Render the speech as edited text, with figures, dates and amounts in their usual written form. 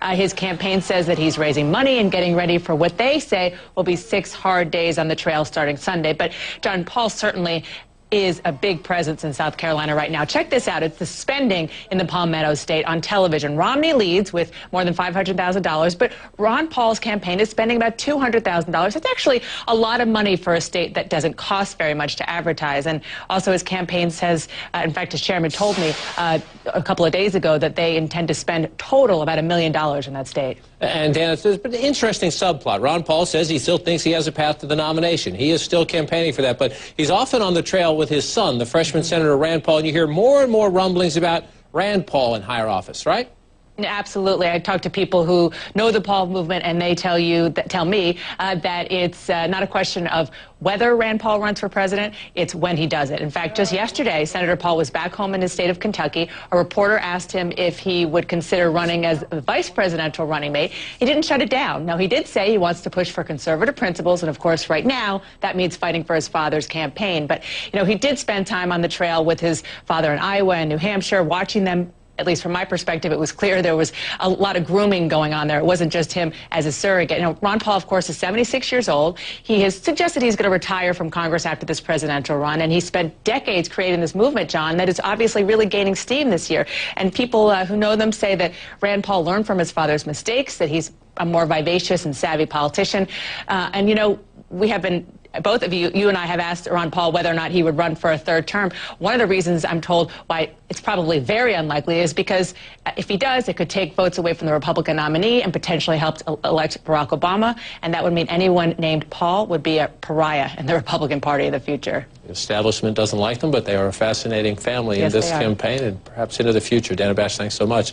His campaign says that he's raising money and getting ready for what they say will be 6 hard days on the trail starting Sunday. But John, Paul certainly is a big presence in South Carolina right now. Check this out. It's the spending in the Palmetto State on television. Romney leads with more than $500,000, but Ron Paul's campaign is spending about $200,000. That's actually a lot of money for a state that doesn't cost very much to advertise. And also his campaign says, in fact, his chairman told me a couple of days ago that they intend to spend total about $1 million in that state. And Dan, it's an interesting subplot. Ron Paul says he still thinks he has a path to the nomination. He is still campaigning for that, but he's often on the trail with his son, the freshman Senator Rand Paul, and you hear more and more rumblings about Rand Paul in higher office, right? Absolutely. I talk to people who know the Paul movement, and they tell me that it's not a question of whether Rand Paul runs for president, it's when he does it. In fact, just yesterday, Senator Paul was back home in his state of Kentucky. A reporter asked him if he would consider running as a vice presidential running mate. He didn't shut it down. Now, he did say he wants to push for conservative principles, and of course, right now, that means fighting for his father's campaign. But, you know, he did spend time on the trail with his father in Iowa and New Hampshire, watching them. At least from my perspective, it was clear there was a lot of grooming going on there. It wasn't just him as a surrogate. You know, Ron Paul, of course, is 76 years old. He has suggested he's going to retire from Congress after this presidential run, and he spent decades creating this movement, John, that is obviously really gaining steam this year. And people who know them say that Rand Paul learned from his father's mistakes, that he's a more vivacious and savvy politician. And, you know, we have been... Both of you and I have asked Ron Paul whether or not he would run for a third term. One of the reasons I'm told why it's probably very unlikely is because if he does, it could take votes away from the Republican nominee and potentially help elect Barack Obama, and that would mean anyone named Paul would be a pariah in the Republican Party of the future. The establishment doesn't like them, but they are a fascinating family in this campaign and perhaps into the future. Dana Bash, thanks so much.